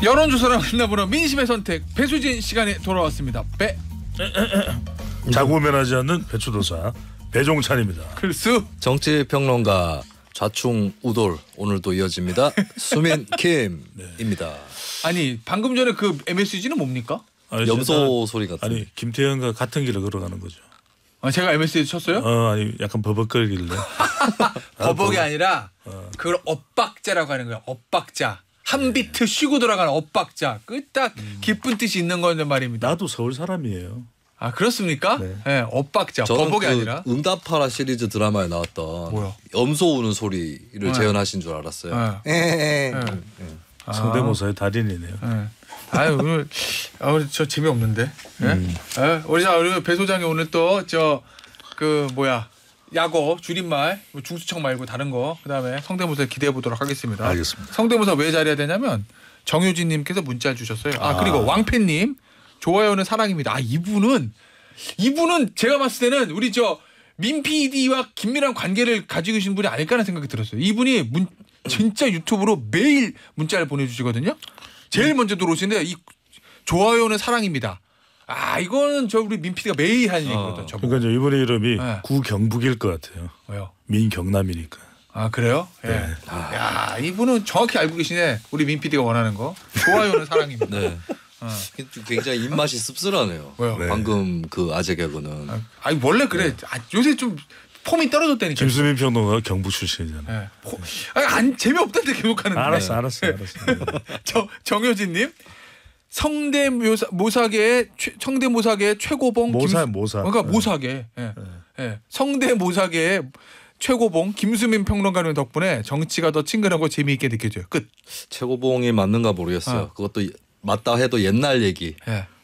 여론조사랑 만나보는 민심의 선택 배수진 시간에 돌아왔습니다. 자고면하지 않는 배추도사 배종찬입니다. 글수 정치평론가 좌충우돌 오늘도 이어집니다. 수민 킴입니다. 아니 방금 전에 그 MSG는 뭡니까? 아니, 염소 소리 같은. 아니 김태현과 같은 길을 걸어가는 거죠. 제가 MSG 쳤어요? 아니 약간 버벅거리길래. 버벅이 아니라 그걸 엇박자라고 하는 거야. 엇박자. 한 비트 쉬고 들어가는 엇박자. 그 딱 깊은 뜻이 있는 건데 말입니다. 나도 서울 사람이에요. 아 그렇습니까? 네. 네, 엇박자. 저는 버벅이 그 아니라. 응답하라 시리즈 드라마에 나왔던 뭐야? 염소 우는 소리를 재현하신 줄 알았어요. 성대모사의 달인이네요. 아유 오늘 저 재미없는데. 우리 배 소장이 오늘 또 그 약어 줄임말 중수청 말고 다른 거 그다음에 성대모사 기대해 보도록 하겠습니다. 알겠습니다. 성대모사 왜 잘해야 되냐면 정효진님께서 문자를 주셨어요. 그리고 왕팬님 좋아요는 사랑입니다. 이분은 제가 봤을 때는 우리 민 PD와 긴밀한 관계를 가지고 계신 분이 아닐까 하는 생각이 들었어요. 이분이 진짜 유튜브로 매일 문자를 보내주시거든요. 제일 먼저 들어오시는데 이 좋아요는 사랑입니다. 이거는 우리 민 PD가 매일 하는 얘기거든. 그러니까 이제 이번에 이름이 구경북일 것 같아요. 왜요? 민경남이니까. 그래요? 네. 야 이분은 정확히 알고 계시네. 우리 민 PD가 원하는 거. 좋아요는 사랑입니다. 네. 굉장히 입맛이 씁쓸하네요. 왜요? 네. 방금 그 아재 개그는. 원래 그래. 요새 좀 폼이 떨어졌다니까. 김수민 평론가가 경북 출신이잖아요. 재미없다는데 계속하는데. 알았어. 정효진님 성대모사계의 최고봉 모사. 그러니까 모사계. 성대모사계의 최고봉 김수민 평론가님 덕분에 정치가 더 친근하고 재미있게 느껴져요. 끝. 최고봉이 맞는가 모르겠어요. 그것도 맞다 해도 옛날 얘기.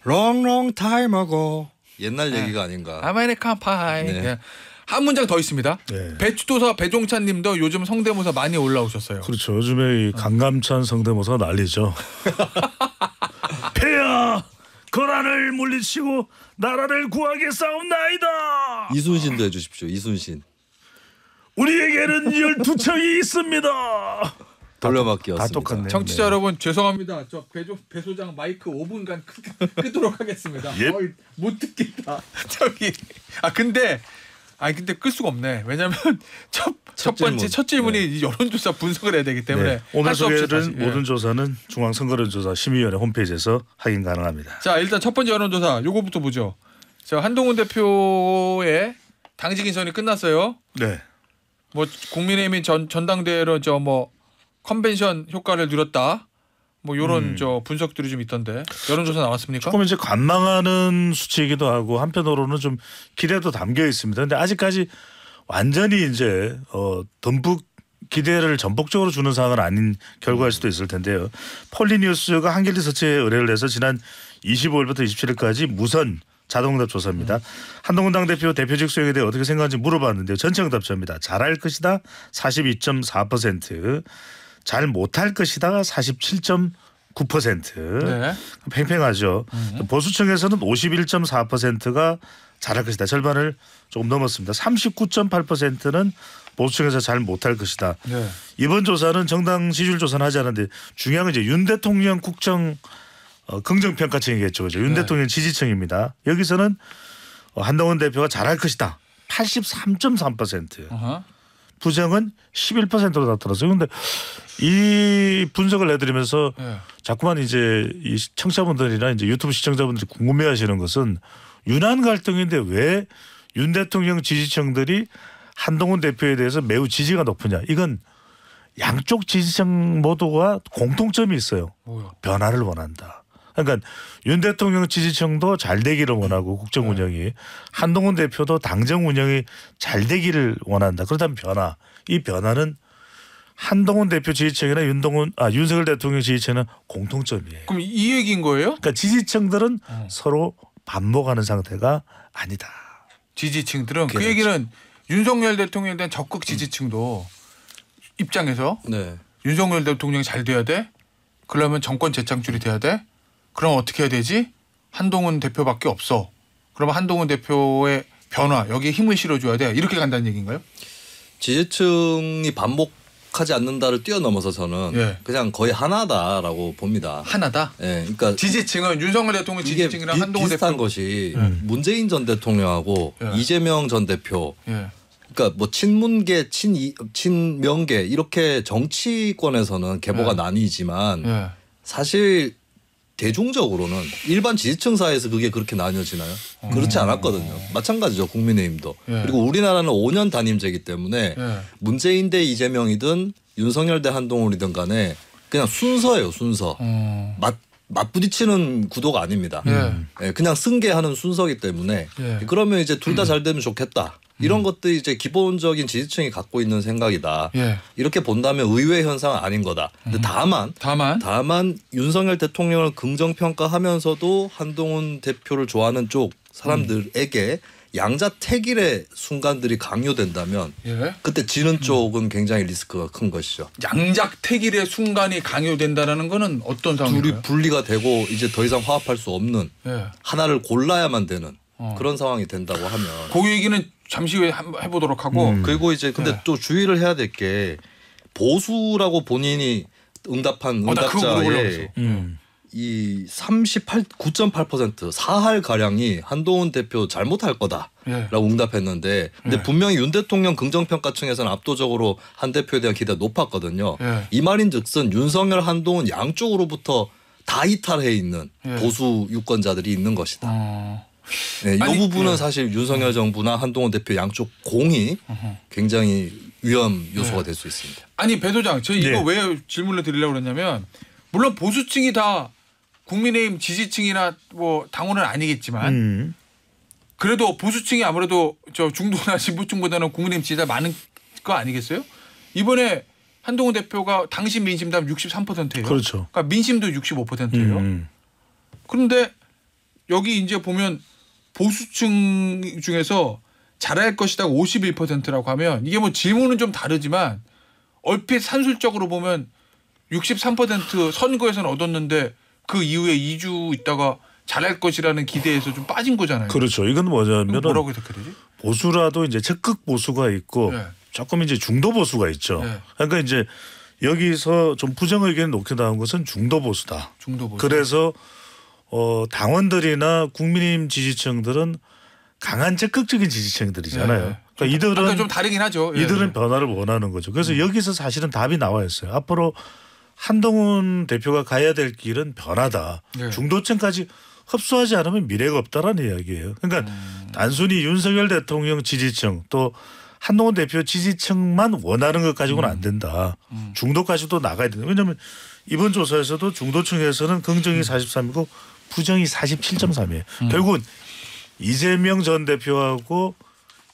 long time ago. 옛날 얘기가 아닌가. 아메리칸 파이. 네. 한 문장 더 있습니다. 네. 배추도사 배종찬님도 요즘 성대모사 많이 올라오셨어요. 그렇죠. 요즘에 이 강감찬 성대모사가 난리죠. 폐하 거란을 물리치고 나라를 구하게 싸움나이다. 이순신도 해주십시오. 이순신. 우리에게는 12척이 있습니다. 돌려막기였습니다. 다 똑같네요. 청취자 여러분 죄송합니다. 배 소장 마이크 5분간 끄도록 하겠습니다. 못 듣겠다. 근데 끌 수가 없네. 왜냐면 첫 번째 첫 질문이 여론조사 분석을 해야 되기 때문에 오늘 할수 없이 소개해드린 모든 조사는 중앙선거론조사 심의위원회 홈페이지에서 확인 가능합니다. 자 일단 첫 번째 여론조사 요거부터 보죠. 한동훈 대표의 당직 인선이 끝났어요. 네. 국민의힘이 전당대회로 컨벤션 효과를 누렸다. 요런 분석들이 좀 있던데 여론조사 나왔습니까? 조금 이제 관망하는 수치이기도 하고 한편으로는 좀 기대도 담겨 있습니다. 근데 아직까지 완전히 이제 듬뿍 기대를 전폭적으로 주는 상황은 아닌 결과일 수도 있을 텐데요. 폴리뉴스가 한길 리서치에 의뢰를 해서 지난 25일부터 27일까지 무선 자동응답 조사입니다. 한동훈 당대표 대표직 수행에 대해 어떻게 생각하는지 물어봤는데요. 전체 응답자입니다. 잘할 것이다 42.4%, 잘 못할 것이다 47.9%. 네. 팽팽하죠. 보수층에서는 51.4%가 잘할 것이다. 절반을 조금 넘었습니다. 39.8%는 보수층에서 잘 못할 것이다. 네. 이번 조사는 정당 지지율 조사는 하지 않았는데 중요한 건 이제 윤 대통령 국정 긍정평가층이겠죠. 그죠? 윤 대통령 지지층입니다. 여기서는 한동훈 대표가 잘할 것이다. 83.3%. 부정은 11%로 나타났어요. 그런데 이 분석을 해드리면서 자꾸만 이제 이 청취자분들이나 이제 유튜브 시청자분들이 궁금해하시는 것은 윤한 갈등인데 왜 윤 대통령 지지층들이 한동훈 대표에 대해서 매우 지지가 높으냐? 이건 양쪽 지지층 모두가 공통점이 있어요. 뭐요? 변화를 원한다. 그러니까 윤 대통령 지지층도 잘 되기를 원하고 국정 운영이 한동훈 대표도 당정 운영이 잘 되기를 원한다. 그렇다면 변화. 이 변화는 한동훈 대표 지지층이나 윤석열 대통령 지지층은 공통점이에요. 그럼 이 얘기인 거예요? 그러니까 지지층들은 서로 반목하는 상태가 아니다. 지지층들은 그 얘기는 윤석열 대통령에 대한 적극 지지층도 입장에서 윤석열 대통령이 잘 돼야 돼? 그러면 정권 재창출이 돼야 돼? 그럼 어떻게 해야 되지? 한동훈 대표밖에 없어. 그러면 한동훈 대표의 변화 여기에 힘을 실어줘야 돼. 이렇게 간다는 얘기인가요? 지지층이 반목하는 속하지 않는다를 뛰어넘어서 저는 예. 그냥 거의 하나다라고 봅니다. 하나다. 예, 그러니까 지지층은 윤석열 대통령 이게 지지층이랑 한동훈 비슷한 대표. 것이 문재인 전 대통령하고 예. 이재명 전 대표 예. 그러니까 뭐 친문계, 친명계 이렇게 정치권에서는 계보가 예. 나뉘지만 예. 사실 대중적으로는 일반 지지층 사이에서 그게 그렇게 나뉘어지나요? 그렇지 않았거든요. 마찬가지죠. 국민의힘도. 예. 그리고 우리나라는 5년 단임제이기 때문에 예. 문재인 대 이재명이든 윤석열 대 한동훈이든 간에 그냥 순서예요. 순서. 맞부딪히는 구도가 아닙니다. 예, 그냥 승계하는 순서이기 때문에 예. 그러면 이제 둘 다 잘 되면 좋겠다. 이런 것들이 이제 기본적인 지지층이 갖고 있는 생각이다. 예. 이렇게 본다면 의외의 현상은 아닌 거다. 근데 다만 윤석열 대통령을 긍정평가하면서도 한동훈 대표를 좋아하는 쪽 사람들에게 양자택일의 순간들이 강요된다면 예. 그때 지는 쪽은 굉장히 리스크가 큰 것이죠. 양작택일의 순간이 강요된다라는 거는 어떤 상황인가요? 둘이 분리가 되고 이제 더 이상 화합할 수 없는 예. 하나를 골라야만 되는 그런 상황이 된다고 하면 그 얘기는 잠시 후에 한번 해보도록 하고 그리고 이제 근데 네. 또 주의를 해야 될 게 보수라고 본인이 응답한 나 그거 물어보려고 응답자의 이 9.8% 4할 가량이 한동훈 대표 잘못할 거다라고 예. 응답했는데 근데 예. 분명히 윤 대통령 긍정평가층에서는 압도적으로 한 대표에 대한 기대가 높았거든요. 예. 이 말인즉슨 윤석열, 한동훈 양쪽으로부터 다 이탈해 있는 예. 보수 유권자들이 있는 것이다. 네, 이 아니, 부분은 예. 사실 윤석열 정부나 한동훈 대표 양쪽 공이 굉장히 위험 요소가 될 수 있습니다. 아니 배 소장, 저 이거 네. 왜 질문을 드리려고 그랬냐면 물론 보수층이 다 국민의힘 지지층이나 뭐 당원은 아니겠지만 그래도 보수층이 아무래도 저 중도나 진보층보다는 국민의힘 지지자 많은 거 아니겠어요? 이번에 한동훈 대표가 당시 민심당 63%예요. 그렇죠. 그러니까 민심도 65%예요. 그런데 여기 이제 보면 보수층 중에서 잘할 것이다 51%라고 하면 이게 뭐 질문은 좀 다르지만 얼핏 산술적으로 보면 63% 선거에서는 얻었는데 그 이후에 2주 있다가 잘할 것이라는 기대에서 좀 빠진 거잖아요. 그렇죠. 이건 뭐냐면은 뭐라고 해석해야 되지? 보수라도 이제 적극 보수가 있고 네. 조금 이제 중도 보수가 있죠. 네. 그러니까 이제 여기서 좀 부정 의견이 높게 나온 것은 중도 보수다. 중도 보수. 그래서 당원들이나 국민의힘 지지층들은 강한 적극적인 지지층들이잖아요. 네. 그러니까 이들은 아까 좀 다르긴 하죠. 예. 이들은 변화를 원하는 거죠. 그래서 여기서 사실은 답이 나와 있어요. 앞으로 한동훈 대표가 가야 될 길은 변화다. 네. 중도층까지 흡수하지 않으면 미래가 없다라는 이야기예요. 그러니까 단순히 윤석열 대통령 지지층 또 한동훈 대표 지지층만 원하는 것 가지고는 안 된다. 중도까지도 나가야 된다. 왜냐하면 이번 조사에서도 중도층에서는 긍정이 43이고 부정이 47.3이에요. 결국은 이재명 전 대표하고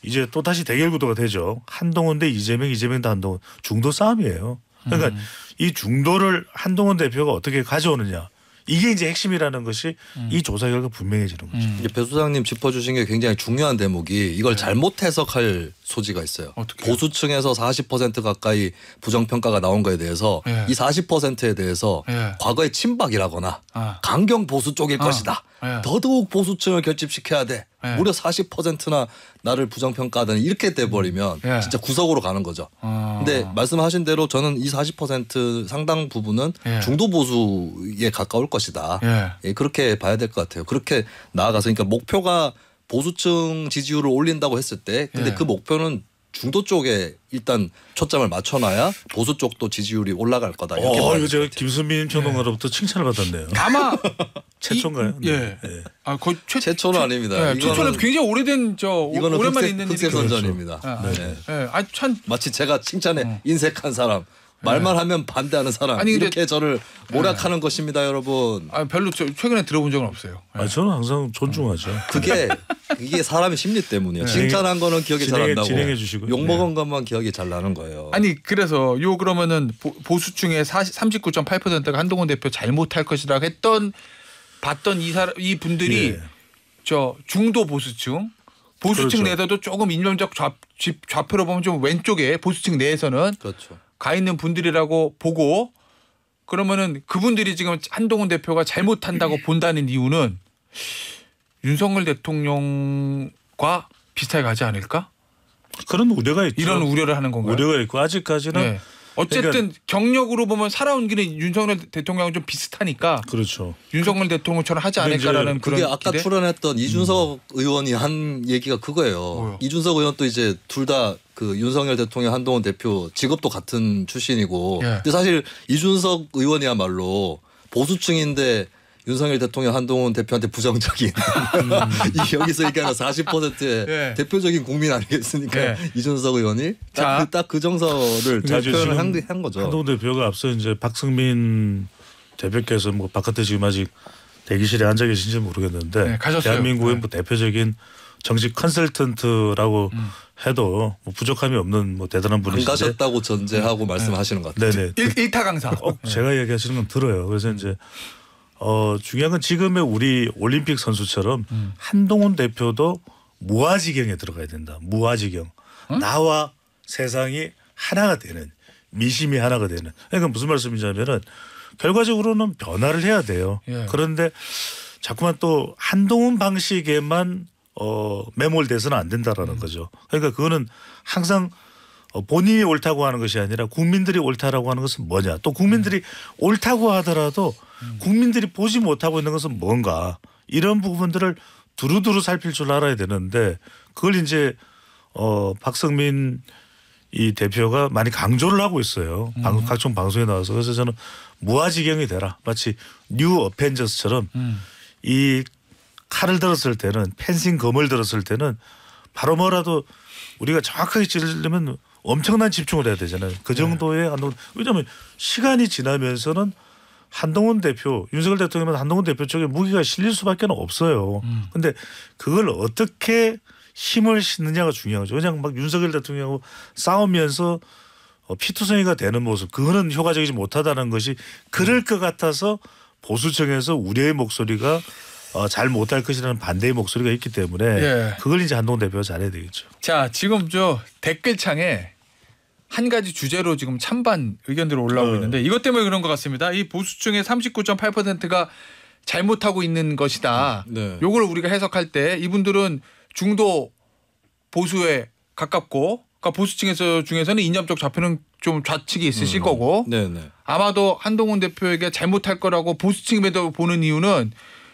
이제 또 다시 대결 구도가 되죠. 한동훈 대 이재명, 이재명 대 한동훈 중도 싸움이에요. 그러니까 이 중도를 한동훈 대표가 어떻게 가져오느냐. 이게 이제 핵심이라는 것이 이 조사 결과 분명해지는 거죠. 이제 배 소장님 짚어주신 게 굉장히 중요한 대목이 이걸 잘못 해석할 소지가 있어요. 어떻게요? 보수층에서 40% 가까이 부정평가가 나온 거에 대해서 예. 이 40%에 대해서 예. 과거에 친박이라거나 아. 강경 보수 쪽일 것이다. 예. 더더욱 보수층을 결집시켜야 돼. 예. 무려 40%나 나를 부정평가하더니 이렇게 돼버리면 예. 진짜 구석으로 가는 거죠. 근데 말씀하신 대로 저는 이 40% 상당 부분은 예. 중도 보수에 가까울 것이다. 예. 예, 그렇게 봐야 될 것 같아요. 그렇게 나아가서 그러니까 목표가 보수층 지지율을 올린다고 했을 때 근데 예. 그 목표는 중도 쪽에 일단 초점을 맞춰놔야 보수 쪽도 지지율이 올라갈 거다. 이렇게 봐야 이거 될 제가 것 같아요. 김수민 평론가로부터 칭찬을 받았네요. 아마 최초인가요? 예. 네. 아, 거의 최초는 아닙니다. 예, 최초는 이거는- 굉장히 오래된 이거는 오랜만에 있는 흑색 일이죠. 선전입니다. 네. 예. 아, 참 마치 제가 칭찬에 인색한 사람, 말만 하면 반대하는 사람 아니, 근데- 이렇게 저를 모략하는 것입니다, 여러분. 별로 최근에 들어본 적은 없어요. 예. 저는 항상 존중하죠. 그게 이게 사람의 심리 때문이에요. 네. 칭찬한 거는 기억이 잘 안 나고 진행해 주시고요. 욕먹은 것만 기억이 잘 나는 거예요. 아니 그래서 요 그러면은 보수층의 39.8%가 한동훈 대표 잘못할 것이라 봤던 이 분들이 예. 저 중도 보수층 그렇죠. 내에서도 조금 이념적 좌표로 보면 좀 왼쪽에 보수층 내에서는 그렇죠. 가 있는 분들이라고 보고 그러면은 그분들이 지금 한동훈 대표가 잘못한다고 본다는 이유는 윤석열 대통령과 비슷하게 가지 않을까? 그런 우려가 있죠. 이런 우려를 하는 건가요? 우려가 있고 아직까지는 네. 어쨌든 그러니까 경력으로 보면 살아온 길은 윤석열 대통령은 좀 비슷하니까 그렇죠. 윤석열 대통령처럼 하지 근데 않을까라는 그런 그게 아까 기대? 출연했던 이준석 의원이 한 얘기가 그거예요. 뭐요? 이준석 의원도 이제 둘 다 그 윤석열 대통령 한동훈 대표 직업도 같은 출신이고 예. 근데 사실 이준석 의원이야말로 보수층인데 윤석열 대통령 한동훈 대표한테 부정적인 이 여기서 얘기하는 40%의 예. 대표적인 국민 아니겠습니까? 예. 이준석 의원이 자. 딱 그 정서를 잘 이제 표현을 지금 한 거죠. 한동훈 대표가 앞서 이제 박승민 대표께서 뭐 바깥에 지금 아직 대기실에 앉아 계신지 모르겠는데 네, 가셨어요. 대한민국의 네. 뭐 대표적인 정치 컨설턴트라고 해도 뭐 부족함이 없는 뭐 대단한 안 분이신데 가셨다고 전제하고 말씀하시는 것 같아요. 네네 일타 강사. 제가 얘기하시는 건 들어요. 그래서 이제 중요한 건 지금의 우리 올림픽 선수처럼 한동훈 대표도 무아지경에 들어가야 된다. 무아지경. 나와 세상이 하나가 되는 미심이 하나가 되는. 그러니까 무슨 말씀이냐면은 결과적으로는 변화를 해야 돼요. 예. 그런데 자꾸만 또 한동훈 방식에만 매몰돼서는 안 된다라는 거죠. 그러니까 그거는 항상 본인이 옳다고 하는 것이 아니라 국민들이 옳다라고 하는 것은 뭐냐. 또 국민들이 옳다고 하더라도 국민들이 보지 못하고 있는 것은 뭔가 이런 부분들을 두루두루 살필 줄 알아야 되는데 그걸 이제 박성민 이 대표가 많이 강조를 하고 있어요. 각종 방송에 나와서. 그래서 저는 무아지경이 되라. 마치 뉴 어펜저스처럼 이 칼을 들었을 때는 펜싱 검을 들었을 때는 바로 뭐라도 우리가 정확하게 찌르려면 엄청난 집중을 해야 되잖아요. 그 정도의 한동훈. 왜냐하면 시간이 지나면서는 한동훈 대표, 윤석열 대통령은 한동훈 대표 쪽에 무기가 실릴 수밖에 없어요. 그런데 그걸 어떻게 힘을 싣느냐가 중요한 거죠. 그냥 막 윤석열 대통령하고 싸우면서 피투성이가 되는 모습 그거는 효과적이지 못하다는 것이 그럴 것 같아서 보수층에서 우려의 목소리가 잘 못할 것이라는 반대의 목소리가 있기 때문에 예. 그걸 이제 한동훈 대표가 잘해야 되겠죠. 자, 지금 저 댓글창에 한 가지 주제로 지금 찬반 의견들이 올라오고 있는데 이것 때문에 그런 것 같습니다. 이 보수층의 39.8%가 잘못하고 있는 것이다. 네. 요걸 우리가 해석할 때 이분들은 중도 보수에 가깝고 그러니까 보수층에서 중에서는 이념적 좌표는 좀 좌측이 있으실 거고 네네. 아마도 한동훈 대표에게 잘못할 거라고 보수층에도 보는 이유는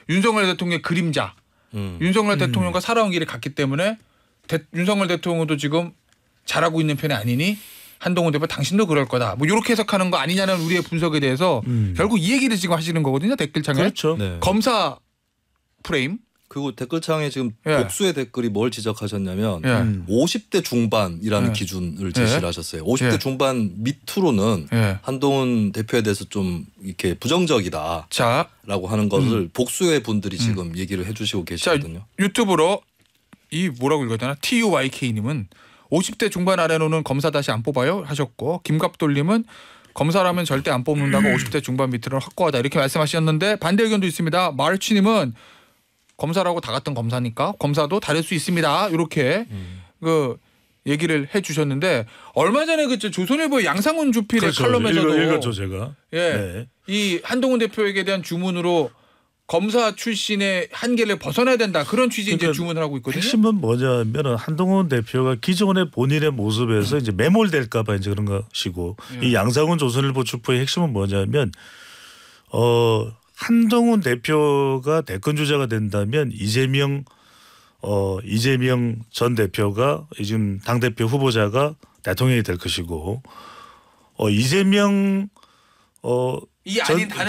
윤석열 대통령의 그림자 윤석열 대통령과 살아온 길이 같기 때문에 윤석열 대통령도 지금 잘하고 있는 편이 아니니 한동훈 대표 당신도 그럴 거다. 뭐 이렇게 해석하는 거 아니냐는 우리의 분석에 대해서 결국 이 얘기를 지금 하시는 거거든요. 댓글창에. 그렇죠. 네. 검사 프레임. 그리고 댓글창에 지금 예. 복수의 댓글이 뭘 지적하셨냐면 예. 50대 중반이라는 예. 기준을 제시를 예. 하셨어요. 50대 예. 중반 밑으로는 예. 한동훈 대표에 대해서 좀 이렇게 부정적이다라고 자, 하는 것을 복수의 분들이 지금 얘기를 해주시고 계시거든요. 유튜브로 이 뭐라고 읽어야 되나? TUYK님은 50대 중반 아래로는 검사 다시 안 뽑아요 하셨고 김갑돌님은 검사라면 절대 안 뽑는다고 50대 중반 밑으로는 확고하다 이렇게 말씀하셨는데 반대 의견도 있습니다. 마르치님은 검사라고 다 같은 검사니까 검사도 다를 수 있습니다. 이렇게 그 얘기를 해주셨는데 얼마 전에 그 조선일보의 양상훈 주필의 그렇죠. 칼럼에서도 읽었죠 제가. 예, 네. 이 한동훈 대표에게 대한 주문으로 검사 출신의 한계를 벗어나야 된다 그런 취지의 이제 그러니까 주문을 하고 있거든요. 핵심은 뭐냐면은 한동훈 대표가 기존의 본인의 모습에서 이제 매몰될까봐 이제 그런 것이고 이 양상훈 조선일보 주포의 핵심은 뭐냐면 한동훈 대표가 대권 주자가 된다면 이재명 전 대표가 지금 당 대표 후보자가 대통령이 될 것이고 이재명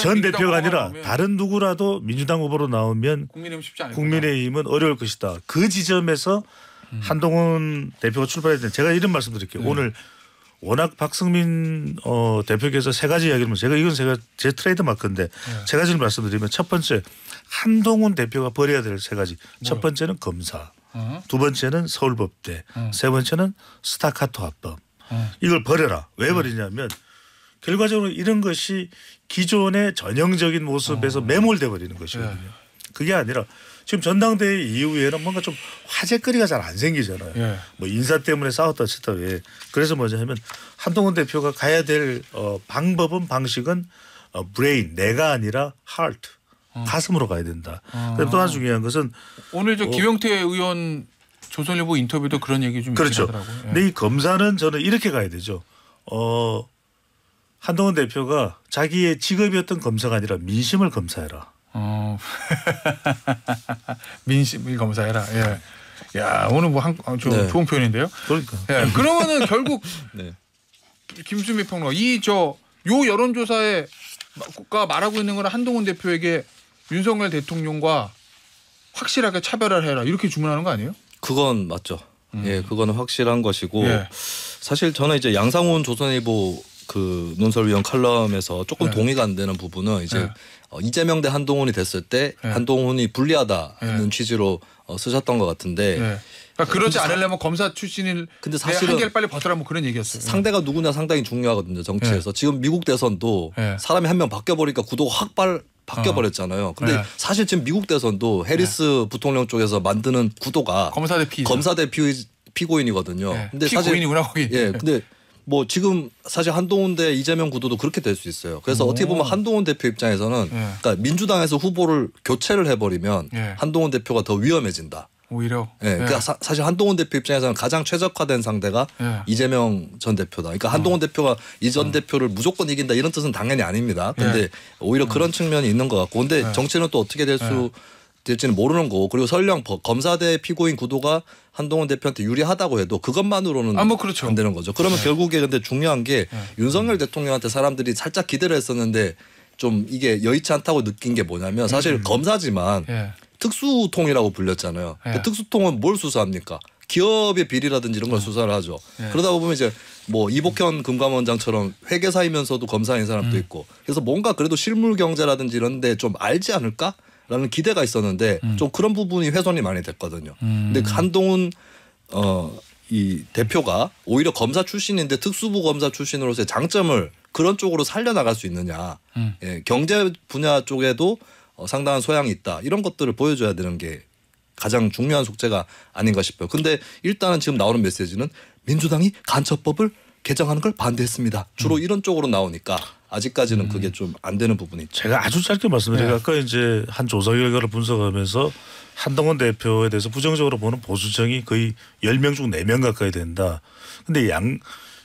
전 대표가 아니라 다른 누구라도 민주당 후보로 나오면 국민의힘 쉽지 않을 국민의힘은 어려울 것이다. 그 지점에서 한동훈 대표가 출발해야 되는 제가 이런 말씀드릴게요. 오늘 워낙 박승민 대표께서 세 가지 이야기를 제가 제 트레이드 마크인데 세 가지를 말씀드리면 첫 번째 한동훈 대표가 버려야 될 세 가지. 첫 번째는 검사. 두 번째는 서울법대. 세 번째는 스타카토 합법. 이걸 버려라. 왜 버리냐면 결과적으로 이런 것이 기존의 전형적인 모습에서 매몰돼 버리는 것이거든요. 그게 아니라 지금 전당대회 이후에는 뭔가 좀 화제거리가 잘 안 생기잖아요. 예. 뭐 인사 때문에 싸웠다 치다 왜. 그래서 뭐냐면 한동훈 대표가 가야 될 방식은 브레인 내가 아니라 하트 가슴으로 가야 된다. 또 하나 중요한 것은 오늘 저 김용태 의원 조선일보 인터뷰도 그런 얘기 좀 그렇죠. 있긴 하더라고요. 예. 근데 이 검사는 저는 이렇게 가야 되죠. 한동훈 대표가 자기의 직업이었던 검사가 아니라 민심을 검사해라. 민심을 검사해라. 예. 야 오늘 뭐 좀 네. 좋은 표현인데요. 그러니까. 예. 그러면은 결국 네. 김수미 평론가 요 여론조사에 가 말하고 있는 거는 한동훈 대표에게 윤석열 대통령과 확실하게 차별화를 해라 이렇게 주문하는 거 아니에요? 그건 맞죠. 예, 그거는 확실한 것이고 예. 사실 저는 이제 양상훈 조선일보 그 논설위원 칼럼에서 조금 예. 동의가 안 되는 부분은 이제 예. 이재명 대 한동훈이 됐을 때 예. 한동훈이 불리하다는 취지로 쓰셨던 것 같은데 예. 그러니까 그러지 근데 않으려면 검사 출신을 근데 사실은 사실은 한계를 빨리 벗어라 뭐 그런 얘기였어요. 상대가 누구냐 상당히 중요하거든요 정치에서. 지금 미국 대선도 예. 사람이 한 명 바뀌어버리니까 구도가 확 바뀌어버렸잖아요. 근데 예. 사실 지금 미국 대선도 해리스 부통령 쪽에서 만드는 구도가 검사 대 피의자. 검사 대 피고인이거든요. 예. 근데 사실 피고인이구나 거기. 예, 근데 뭐 지금 사실 한동훈 대 이재명 구도도 그렇게 될 수 있어요. 그래서 어떻게 보면 한동훈 대표 입장에서는 그러니까 민주당에서 후보를 교체를 해버리면 예. 한동훈 대표가 더 위험해진다. 오히려. 예, 그러니까 사실 한동훈 대표 입장에서는 가장 최적화된 상대가 예. 이재명 전 대표다. 그러니까 한동훈 대표가 이 전 대표를 무조건 이긴다 이런 뜻은 당연히 아닙니다. 근데 오히려 그런 측면이 있는 것 같고, 근데 정치는 또 어떻게 될지는 모르는 거고, 그리고 설령 검사 대 피고인 구도가 한동훈 대표한테 유리하다고 해도 그것만으로는 뭐 그렇죠. 안 되는 거죠. 그러면 결국에 근데 중요한 게 윤석열 대통령한테 사람들이 살짝 기대를 했었는데 좀 이게 여의치 않다고 느낀 게 뭐냐면 사실 검사지만 예. 특수통이라고 불렸잖아요. 근데 특수통은 뭘 수사합니까? 기업의 비리라든지 이런 걸 수사를 하죠. 그러다 보면 이제 뭐 이복현 금감원장처럼 회계사이면서도 검사인 사람도 있고, 그래서 뭔가 그래도 실물 경제라든지 이런 데 좀 알지 않을까라는 기대가 있었는데 좀 그런 부분이 훼손이 많이 됐거든요. 근데 한동훈 이 대표가 오히려 검사 출신인데 특수부 검사 출신으로서의 장점을 그런 쪽으로 살려나갈 수 있느냐. 예, 경제 분야 쪽에도 상당한 소양이 있다. 이런 것들을 보여줘야 되는 게 가장 중요한 숙제가 아닌가 싶어요. 근데 일단은 지금 나오는 메시지는 민주당이 간첩법을 개정하는 걸 반대했습니다. 주로 이런 쪽으로 나오니까 아직까지는 그게 좀 안 되는 부분이 있죠. 제가 아주 짧게 말씀드리면 아까 이제 한 조사 결과를 분석하면서 한동훈 대표에 대해서 부정적으로 보는 보수층이 거의 10명 중 4명 가까이 된다. 근데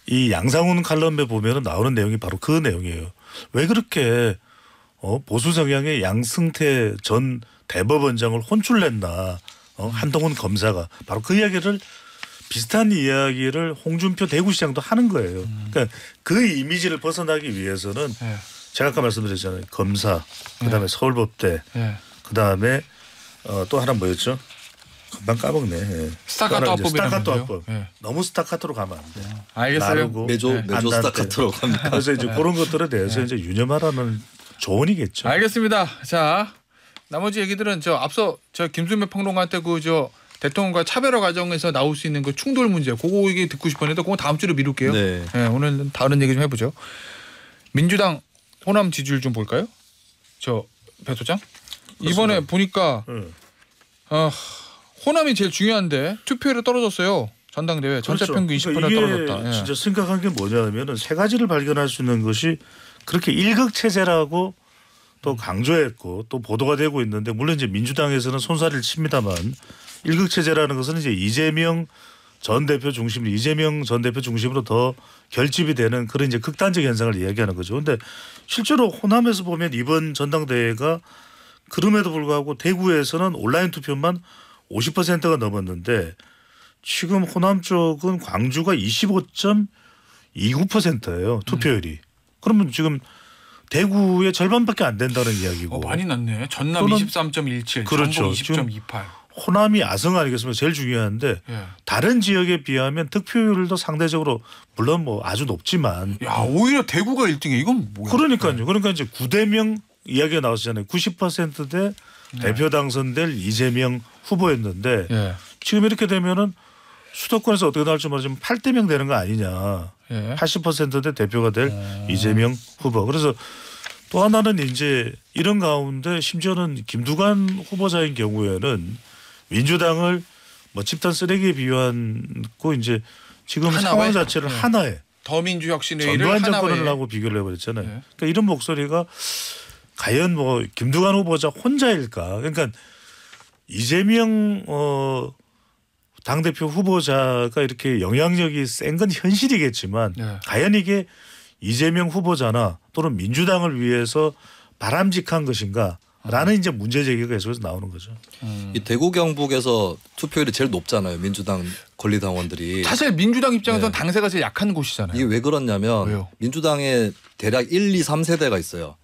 이 양상훈 칼럼에 보면은 나오는 내용이 바로 그 내용이에요. 왜 그렇게 보수 성향의 양승태 전 대법원장을 혼쭐냈나. 한동훈 검사가 바로 그 이야기를 비슷한 이야기를 홍준표 대구시장도 하는 거예요. 그러니까 그 이미지를 벗어나기 위해서는 제가 아까 말씀드렸잖아요. 검사, 그다음에 서울법대, 그다음에 또 하나 뭐였죠? 금방 까먹네. 예. 스타카토 합법이라는 스타카토 건데요. 합법. 예. 너무 스타카토로 가면 안 돼. 알겠어요. 나르고 매조 안단테. 스타카토로 갑니까? 그래서 이제 그런 것들에 대해서 이제 유념하라는 조언이겠죠. 알겠습니다. 자 나머지 얘기들은 앞서 김수미 평론가한테 대통령과 차별화 과정에서 나올 수 있는 그 충돌 문제 그거 얘기 듣고 싶었는데 그건 다음 주로 미룰게요. 네. 오늘은 다른 얘기 좀 해보죠. 민주당 호남 지지율 좀 볼까요? 배 소장 이번에 보니까 호남이 제일 중요한데 투표율이 떨어졌어요. 전당대회 전체 평균 20% 그러니까 이게 떨어졌다. 진짜 심각한 게 뭐냐면은 세 가지를 발견할 수 있는 것이 그렇게 일극 체제라고 또 강조했고 또 보도가 되고 있는데, 물론 이제 민주당에서는 손살을 칩니다만 일극 체제라는 것은 이제 이재명 전 대표 중심으로 더 결집이 되는 그런 이제 극단적 현상을 이야기하는 거죠. 그런데 실제로 호남에서 보면 이번 전당대회가 그럼에도 불구하고 대구에서는 온라인 투표만 50%가 넘었는데 지금 호남 쪽은 광주가 25.29%예요. 투표율이. 그러면 지금 대구의 절반밖에 안 된다는 이야기고. 많이 낮네. 전남 23.17, 그렇죠. 전북 20.28. 호남이 아성 아니겠습니까? 제일 중요한데 다른 지역에 비하면 득표율도 상대적으로 물론 뭐 아주 높지만. 야 오히려 대구가 1등이야. 이건 뭐야? 그러니까요. 그러니까 이제 9대명 이야기가 나왔잖아요. 90%대 대표 당선될 이재명 후보였는데 지금 이렇게 되면은 수도권에서 어떻게 나올지 모르지만 8대명 되는 거 아니냐. 80%대 대표가 될 이재명 후보. 그래서 또 하나는 이제 이런 가운데 심지어는 김두관 후보자인 경우에는 민주당을 뭐 집단 쓰레기에 비유하고 이제 지금 상황 자체를 하나에 더민주혁신회의를 전두환 하나에 정권을 하고 비교를 해버렸잖아요. 그러니까 이런 목소리가 과연 뭐 김두관 후보자 혼자일까? 그러니까 이재명 당대표 후보자가 이렇게 영향력이 센 건 현실이겠지만 과연 이게 이재명 후보자나 또는 민주당을 위해서 바람직한 것인가? 라는 이제 문제 제기가 계속해서 나오는 거죠. 이 대구 경북에서 투표율이 제일 높잖아요. 민주당 권리당원들이. 사실 민주당 입장에서는 네. 당세가 제일 약한 곳이잖아요. 이게 왜 그러냐면 왜요? 민주당에 대략 1, 2, 3세대가 있어요.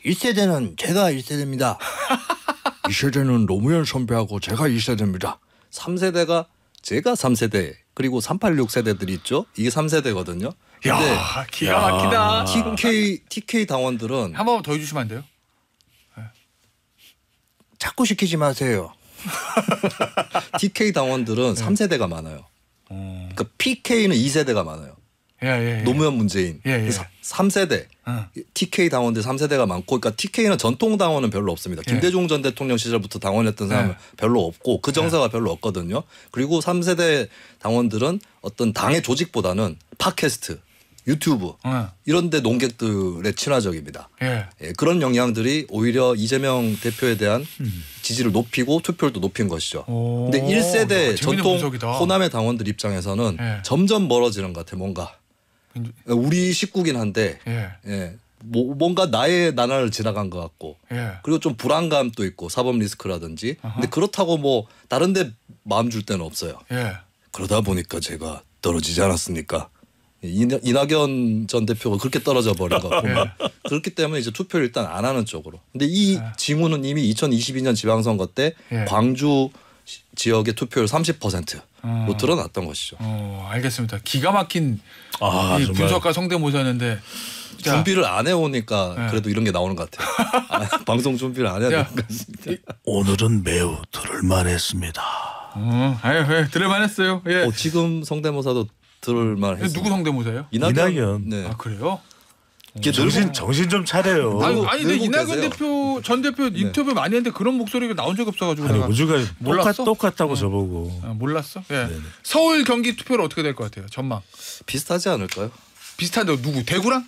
1세대는 제가 1세대입니다. 2세대는 노무현 선배하고 제가 2세대입니다. 3세대가 제가 3세대 그리고 386 세대들이 있죠. 이게 3세대거든요. 근데 야, 기가 막히다. TK 당원들은 한 번만 더 해주시면 안 돼요? 자꾸 시키지 마세요. TK 당원들은 3세대가 많아요. 그러니까 PK는 2세대가 많아요. 예. 노무현 문재인. 예. 3세대. TK 당원들 3세대가 많고 그러니까 TK는 전통 당원은 별로 없습니다. 김대중 전 대통령 시절부터 당원했던 사람은 별로 없고 그 정서가 별로 없거든요. 그리고 3세대 당원들은 어떤 당의 조직보다는 팟캐스트, 유튜브 이런 데 농객들의 친화적입니다. 예. 예, 그런 영향들이 오히려 이재명 대표에 대한 지지를 높이고 투표율도 높인 것이죠. 근데 1세대 전통 분석이다. 호남의 당원들 입장에서는 예. 점점 멀어지는 것 같아 뭔가. 우리 식구긴 한데 예, 뭔가 나의 나라를 지나간 것 같고 예. 그리고 좀 불안감도 있고 사법 리스크라든지 근데 그렇다고 뭐 다른 데 마음 줄 데는 없어요. 예. 그러다 보니까 제가 떨어지지 않았습니까? 이낙연 전 대표가 그렇게 떨어져 버린 것 같고 그렇기 때문에 이제 투표를 일단 안 하는 쪽으로. 근데 이 징후는 이미 2022년 지방선거 때 광주 지역의 투표율 30%로 드러났던 것이죠. 알겠습니다. 기가 막힌 이 정말. 분석가 성대모사였는데 자, 준비를 안 해오니까 그래도 이런 게 나오는 것 같아요. 방송 준비를 안 해야 되는 것 같습니다. 오늘은 매우 들을만했습니다. 아유, 들을만했어요. 예. 지금 성대모사도 들을만 했어요. 누구 성대모사예요? 이낙연. 네. 아 그래요? 정신 좀 차려요. 아니 근데 늘고 이낙연 계세요. 전 대표 인터뷰 많이 했는데 그런 목소리가 나온 적이 없어가지고 아니 내가 우주가 몰랐어? 똑같다고 저보고. 몰랐어? 예. 서울 경기 투표는 어떻게 될 것 같아요? 전망 비슷하지 않을까요? 비슷한데 누구? 대구랑?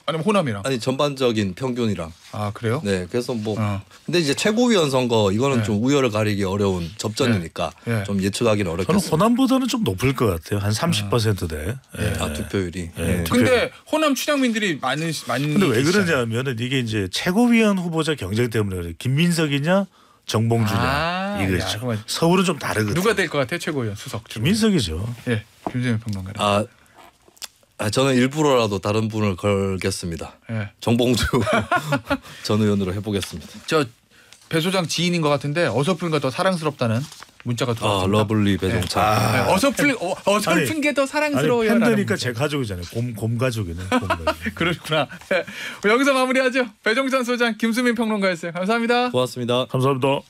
아니면 호남이랑? 아니 전반적인 평균이랑. 아 그래요? 네, 그래서 뭐 근데 이제 최고위원 선거 이거는 좀 우열을 가리기 어려운 접전이니까 좀 예측하기는 저는 어렵겠습니다. 호남보다는 좀 높을 것 같아요. 한 30%대. 투표율이. 근데 호남 출향민들이 많은 근데 왜 게 있잖아요. 그러냐면은 이게 이제 최고위원 후보자 경쟁 때문에 그래요. 김민석이냐 정봉주냐 이거죠. 그러면 서울은 좀 다르거든요. 누가 될 것 같아요? 최고위원 수석. 김민석이죠. 예, 김재민 평론가. 저는 일부러라도 다른 분을 걸겠습니다. 예. 정봉주 전 의원으로 해보겠습니다. 저 배 소장 지인인 것 같은데 어설픈가 더 사랑스럽다는 문자가 들어왔습니다. 러블리 배종찬. 어설픈 게 더 사랑스러워요. 팬드니까 제 가족이잖아요. 곰 가족이네. 곰 가족. 그렇구나. 여기서 마무리하죠. 배종찬 소장, 김수민 평론가였어요. 감사합니다. 고맙습니다. 감사합니다.